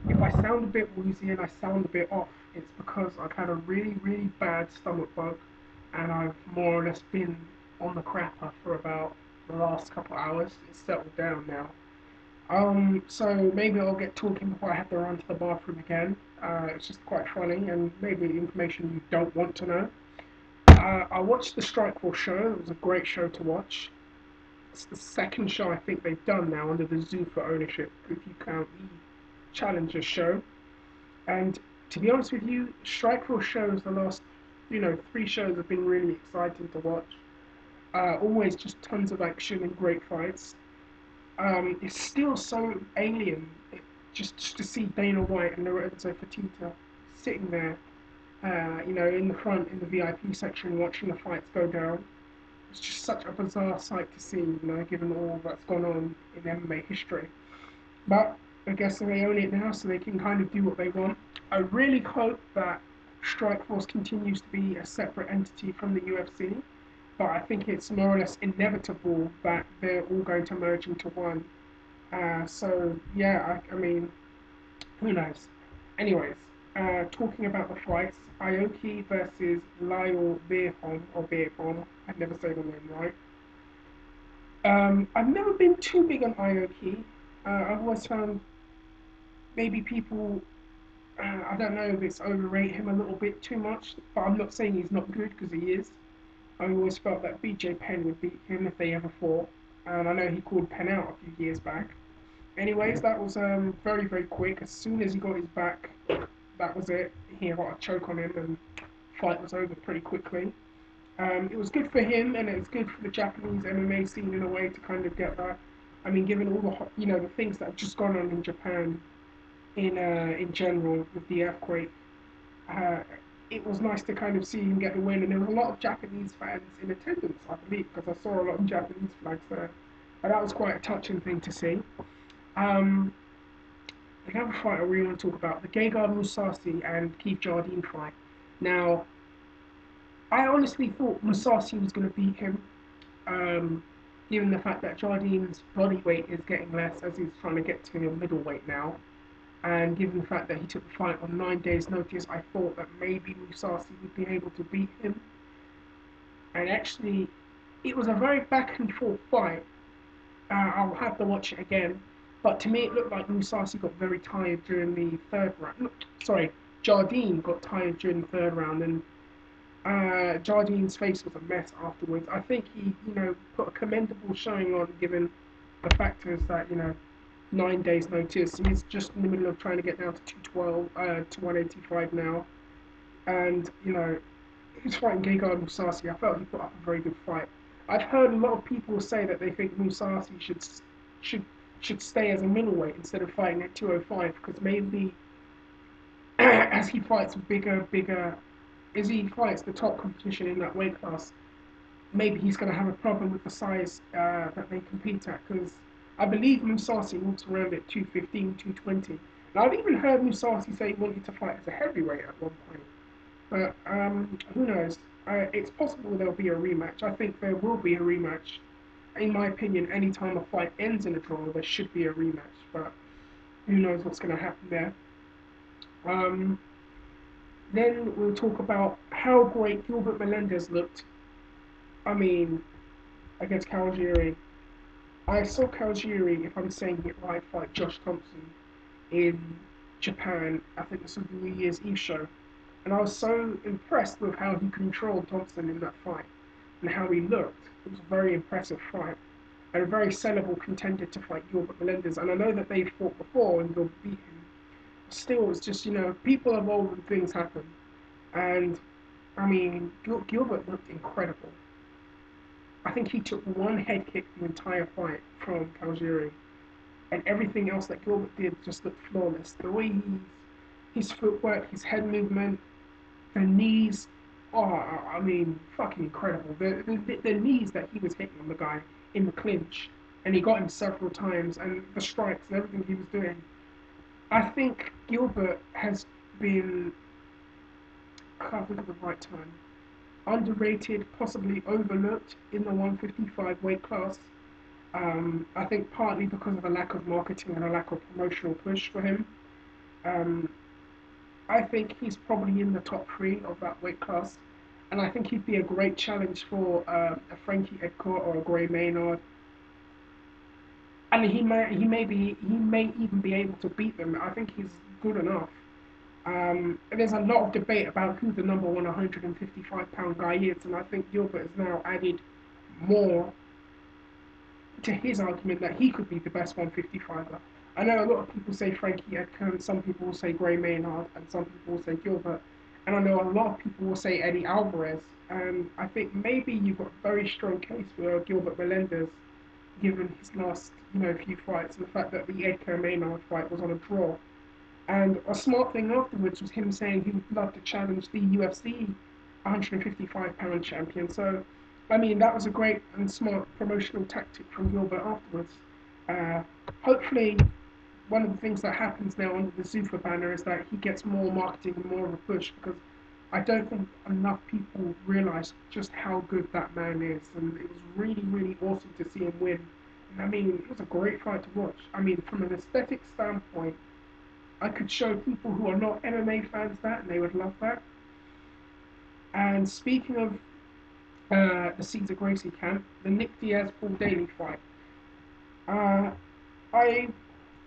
if I sound a bit woozy and I sound a bit off, it's because I've had a really, really bad stomach bug, and I've more or less been on the crapper for about the last couple of hours. It's settled down now. So maybe I'll get talking before I have to run to the bathroom again. It's just quite funny and maybe information you don't want to know. I watched the Strikeforce show. It was a great show to watch. It's the second show I think they've done now under the Zuffa ownership, if you count the Challenger show. And to be honest with you, Strikeforce shows the last, three shows have been really exciting to watch. Always just tons of action and great fights. It's still so alien just to see Dana White and Lorenzo Fertitta sitting there, in the front in the VIP section watching the fights go down. It's just such a bizarre sight to see, given all that's gone on in MMA history. But I guess they own it now, so they can kind of do what they want. I really hope that Strikeforce continues to be a separate entity from the UFC, but I think it's more or less inevitable that they're all going to merge into one. So yeah, I mean, who knows? Anyways, talking about the fights, Aoki versus Lyle Beerhom or Beerhom. I never say the name right. I've never been too big on Aoki. I've always found maybe people, I don't know if it's overrate him a little bit too much, but I'm not saying he's not good because he is. I always felt that BJ Penn would beat him if they ever fought, and I know he called Penn out a few years back. Anyways, that was very, very quick. As soon as he got his back, that was it. He got a choke on him, and fight was over pretty quickly. It was good for him, and it was good for the Japanese MMA scene in a way to kind of get that. I mean, given all the the things that have just gone on in Japan in general with the earthquake, uh, it was nice to kind of see him get the win. And there was a lot of Japanese fans in attendance, I believe, because I saw a lot of Japanese flags there. And that was quite a touching thing to see. Um, the other fight I really want to talk about, the Gegard Mousasi and Keith Jardine fight. Now, I honestly thought Mousasi was going to beat him, um, given the fact that Jardine's body weight is getting less as he's trying to get to middleweight now. And given the fact that he took the fight on 9 days' notice, I thought that maybe Mousasi would be able to beat him. And actually, it was a very back and forth fight. I'll have to watch it again. But to me, it looked like Mousasi got very tired during the third round. Sorry, Jardine got tired during the third round, and Jardine's face was a mess afterwards. I think he, put a commendable showing on, given the factors that, 9 days notice. He's just in the middle of trying to get down to 212, to 185 now, and he's fighting Gegard Mousasi. I felt he put up a very good fight. I've heard a lot of people say that they think Mousasi should should stay as a middleweight instead of fighting at 205 because maybe as he fights bigger, as he fights the top competition in that weight class, maybe he's going to have a problem with the size that they compete at because I believe Mousasi walks around at 215, 220. And I've even heard Mousasi say he wanted to fight as a heavyweight at one point. But who knows? It's possible there'll be a rematch. I think there will be a rematch. In my opinion, any time a fight ends in a draw, there should be a rematch. But who knows what's going to happen there? Um, then we'll talk about how great Gilbert Melendez looked. I mean, against Calgary. I saw Calgary, if I'm saying it right, fight Josh Thompson in Japan. I think this was the New Year's Eve show. And I was so impressed with how he controlled Thompson in that fight and how he looked. It was a very impressive fight and a very sellable contender to fight Gilbert Melendez. And I know that they've fought before and Gilbert beat him. Still, it's just, people evolve and things happen. And, I mean, Gilbert looked incredible. I think he took one head kick the entire fight from Calgary. And everything else that Gilbert did just looked flawless. The way his footwork, his head movement, the knees, oh, I mean, fucking incredible. The knees that he was hitting on the guy in the clinch, and he got him several times, and the strikes and everything he was doing. I think Gilbert has been, I can't think of the right term, underrated, possibly overlooked in the 155 weight class. I think partly because of a lack of marketing and a lack of promotional push for him. Um, I think he's probably in the top three of that weight class, and I think he'd be a great challenge for a Frankie Edgar or a Gray Maynard. And he may even be able to beat them. I think he's good enough. There's a lot of debate about who the number one 155-pound guy is, and I think Gilbert has now added more to his argument that he could be the best 155er. I know a lot of people say Frankie Edgar, and some people will say Gray Maynard, and some people will say Gilbert, and I know a lot of people will say Eddie Alvarez. And I think maybe you've got a very strong case for Gilbert Melendez, given his last few fights, and the fact that the Edgar Maynard fight was on a draw. And a smart thing afterwards was him saying he would love to challenge the UFC 155-pound champion. So, I mean, that was a great and smart promotional tactic from Gilbert afterwards. Uh, Hopefully, one of the things that happens now under the Zuffa banner is that he gets more marketing and more of a push, because I don't think enough people realise just how good that man is. And it was really, really awesome to see him win. And I mean, it was a great fight to watch. I mean, from an aesthetic standpoint, I could show people who are not MMA fans that, and they would love that. And speaking of the Cesar Gracie camp, the Nick Diaz Paul Daley fight, uh, I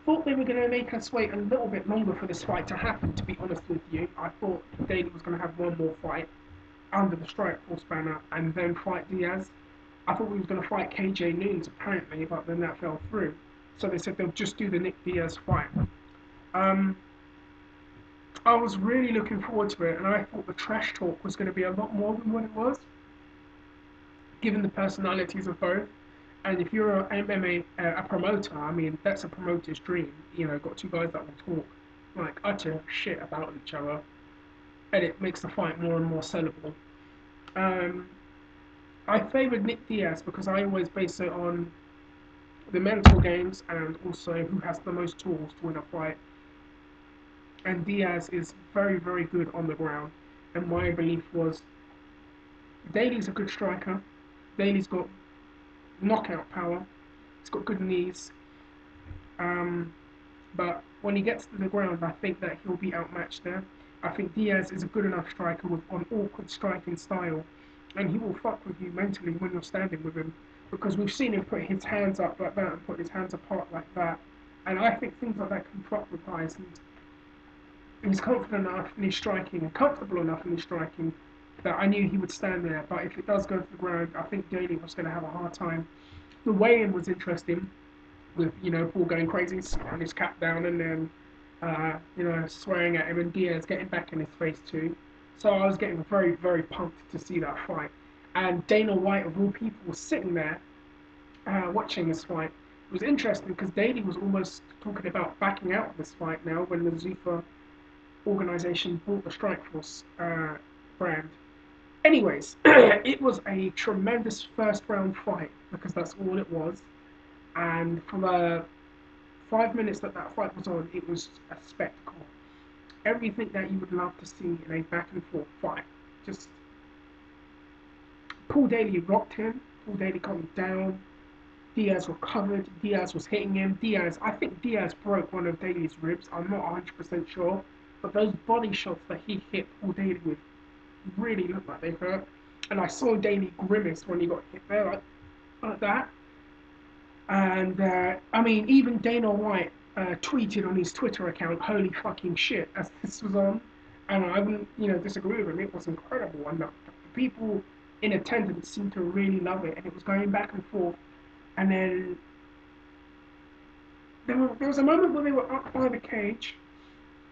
thought they were going to make us wait a little bit longer for this fight to happen, to be honest with you. I thought Daley was going to have one more fight under the Strikeforce banner and then fight Diaz. I thought we was going to fight KJ Noons, apparently, but then that fell through. So they said they'll just do the Nick Diaz fight. Um, I was really looking forward to it, and I thought the trash talk was going to be a lot more than what it was, given the personalities of both. And if you're an MMA a promoter, I mean, that's a promoter's dream. Got two guys that will talk like utter shit about each other, and it makes the fight more and more sellable. Um, I favoured Nick Diaz because I always base it on the mental games and also who has the most tools to win a fight. And Diaz is very, very good on the ground. And my belief was Daley's a good striker. Daley's got knockout power. He's got good knees. But when he gets to the ground, I think that he'll be outmatched there. I think Diaz is a good enough striker with an awkward striking style, and he will fuck with you mentally when you're standing with him, because we've seen him put his hands up like that and put his hands apart like that, and I think things like that can fuck with guys. And he's confident enough in his striking and comfortable enough in his striking that I knew he would stand there. But if it does go to the ground, I think Daley was going to have a hard time. The weigh-in was interesting, with Paul going crazy, throwing his cap down, and then swearing at him, and Diaz getting back in his face too. So I was getting very, very pumped to see that fight. And Dana White, of all people, was sitting there watching this fight. It was interesting because Daley was almost talking about backing out of this fight now when the Zuffa organization bought the Strikeforce brand. Anyways, it was a tremendous first round fight, because that's all it was. And for the 5 minutes that fight was on, it was a spectacle. Everything that you would love to see in a back and forth fight. Just Paul Daley rocked him. Paul Daley got him down. Diaz recovered. Diaz was hitting him. I think Diaz broke one of Daley's ribs. I'm not 100% sure. But those body shots that he hit Paul Daley with really looked like they hurt. And I saw Daley grimace when he got hit there, like that. And I mean, even Dana White tweeted on his Twitter account, "Holy fucking shit!" as this was on, and I wouldn't, disagree with him. It was incredible, and the people in attendance seemed to really love it, and it was going back and forth. And then there was a moment where they were up by the cage,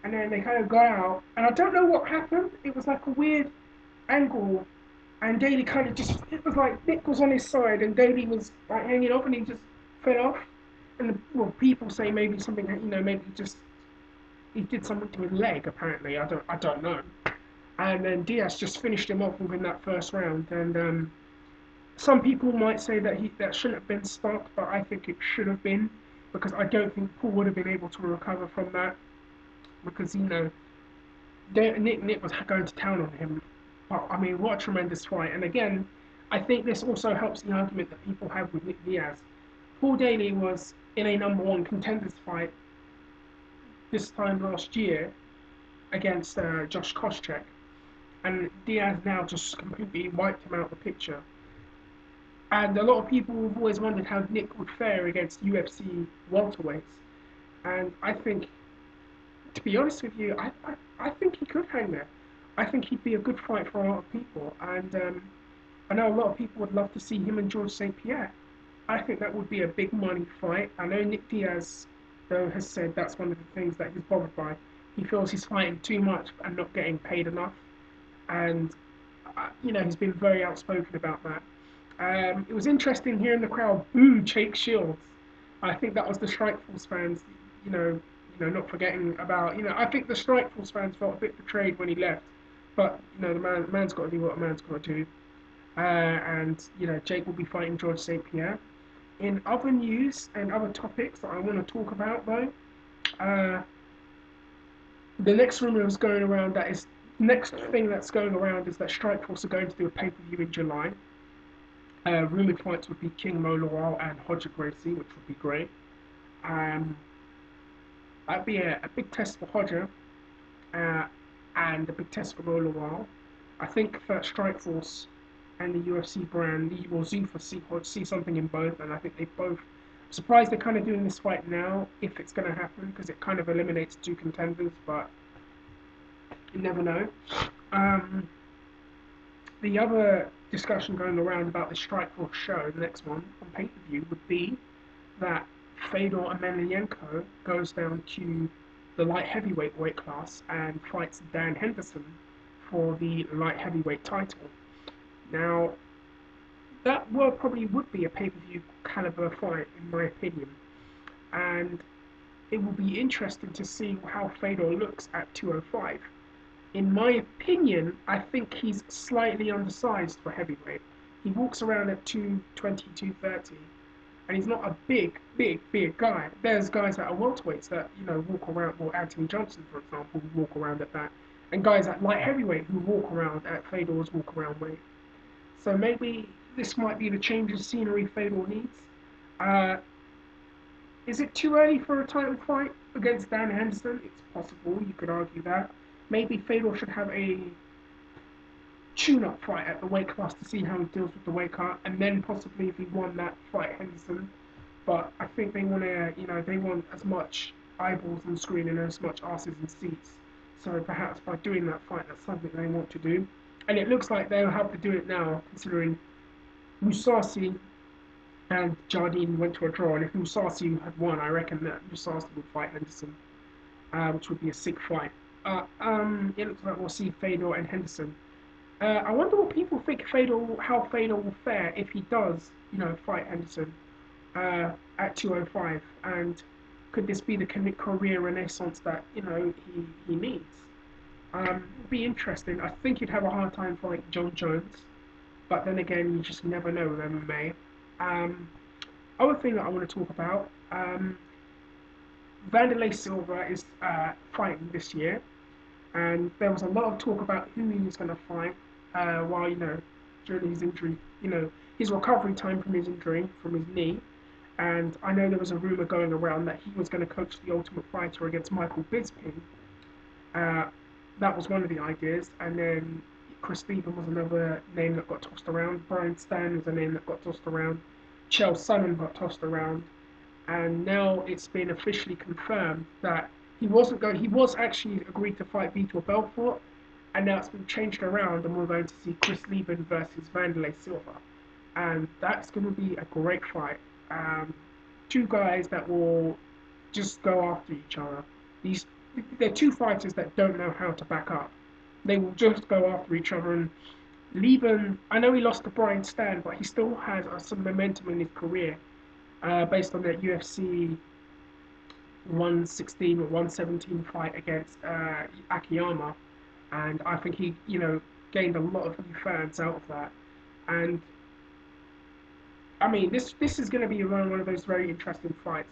and then they kind of got out, and I don't know what happened. It was like a weird angle, and Daley kind of just, it was like Nick was on his side, and Daley was like hanging off, and he just fell off. And people say maybe something, maybe just he did something to his leg. Apparently, I don't know. And then Diaz just finished him off within that first round. And some people might say that that shouldn't have been stopped, but I think it should have been, because I don't think Paul would have been able to recover from that, because Nick was going to town on him. But I mean, what a tremendous fight! And again, I think this also helps the argument that people have with Nick Diaz. Paul Daley was in a number one contenders fight this time last year against Josh Koscheck, and Diaz now just completely wiped him out of the picture. And a lot of people have always wondered how Nick would fare against UFC welterweights. And I think, to be honest with you, I think he could hang there. I think he'd be a good fight for a lot of people. And I know a lot of people would love to see him and George St. Pierre. I think that would be a big money fight. I know Nick Diaz, though, has said that's one of the things that he's bothered by. He feels he's fighting too much and not getting paid enough. And, he's been very outspoken about that. It was interesting hearing the crowd boo Jake Shields. I think that was the Strikeforce fans, you know, not forgetting about, I think the Strikeforce fans felt a bit betrayed when he left. But, the man's got to do what a man's got to do. And, Jake will be fighting George St. Pierre. In other news and other topics that I want to talk about, though, the next rumor is going around next thing that's going around is that Strikeforce are going to do a pay-per-view in July. Rumored fights would be King Mo Lawal and Hodger Gracie, which would be great. Um, that'd be a big test for Hodger uh, and a big test for Mo Lawal. I think that Strikeforce and the UFC brand, or Zuffa, see something in both, and I think they both. I'm surprised they're kind of doing this fight now, if it's going to happen, because it kind of eliminates two contenders, but you never know. Um, the other discussion going around about the Strikeforce show, the next one on pay-per-view, would be that Fedor Emelianenko goes down to the light heavyweight weight class and fights Dan Henderson for the light heavyweight title. Now, that probably would be a pay-per-view caliber fight, in my opinion, and it will be interesting to see how Fedor looks at 205. In my opinion, I think he's slightly undersized for heavyweight. He walks around at 220, 230, and he's not a big guy. There's guys that are welterweights that, walk around, or Anthony Johnson, for example, who walk around at that, and guys at light heavyweight who walk around at Fedor's walk around weight. So maybe this might be the change of scenery Fedor needs. Uh, is it too early for a title fight against Dan Henderson? It's possible, you could argue that. Maybe Fedor should have a tune-up fight at the weight class to see how he deals with the weight cut, and then possibly if he won that fight Henderson. But I think they want to, they want as much eyeballs on the screen and as much asses in seats. So perhaps by doing that fight, that's something they want to do. And it looks like they'll have to do it now, considering Musasi and Jardine went to a draw. And if Musasi had won, I reckon that Musasi would fight Henderson, which would be a sick fight. It looks like we'll see Fedor and Henderson. I wonder what people think how Fedor will fare if he does, fight Henderson at 205, and could this be the career renaissance that he needs? It'd be interesting. I think he'd have a hard time fighting John Jones, but then again, you just never know with MMA. Other thing that I want to talk about, Wanderlei Silva is fighting this year, and there was a lot of talk about who he was going to fight while, during his injury, his recovery time from his injury, from his knee. And I know there was a rumor going around that he was going to coach the Ultimate Fighter against Michael Bisping. That was one of the ideas, and then Chris Leben was another name that got tossed around. Brian Stan was a name that got tossed around. Chael Sonnen got tossed around, and now it's been officially confirmed that he was actually agreed to fight Vitor Belfort, and now it's been changed around, and we're going to see Chris Leben versus Wanderlei Silva, and that's going to be a great fight. Two guys that will just go after each other. They're two fighters that don't know how to back up. They will just go after each other. And Leben, I know he lost to Brian Stan, but he still has some momentum in his career, based on that UFC 116 or 117 fight against Akiyama, and I think he, gained a lot of new fans out of that. And I mean, this is going to be one of those very interesting fights.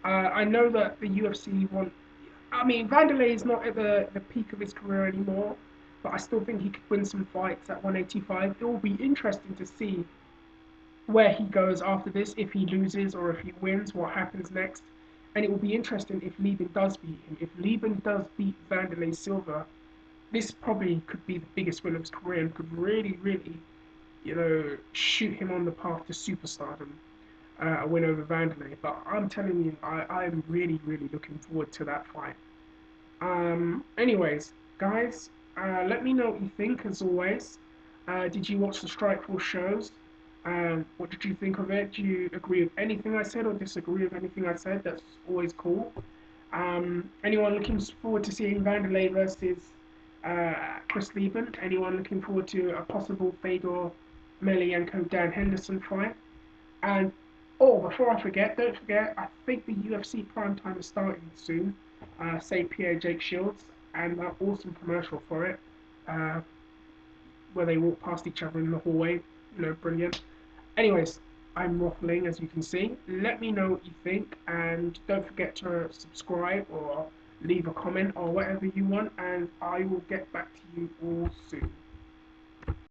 I know that the UFC want. I mean, Wanderlei is not at the peak of his career anymore, but I still think he could win some fights at 185. It will be interesting to see where he goes after this, if he loses or if he wins, what happens next. And it will be interesting if Leben does beat him. If Leben does beat Wanderlei Silva, this probably could be the biggest win of his career and could really, really, shoot him on the path to superstardom. A win over Wanderlei. But I'm telling you, I'm really, really looking forward to that fight. Anyways, guys, let me know what you think. As always, did you watch the Strikeforce shows? What did you think of it? Do you agree with anything I said or disagree with anything I said? That's always cool. Anyone looking forward to seeing Wanderlei versus Chris Leben? Anyone looking forward to a possible Fedor Emelianenko Dan Henderson fight? And before I forget, don't forget, I think the UFC prime time is starting soon. St. Pierre Jake Shields, and an awesome commercial for it, uh, where they walk past each other in the hallway. Brilliant. Anyways, I'm waffling as you can see. Let me know what you think, and don't forget to subscribe or leave a comment or whatever you want, and I will get back to you all soon.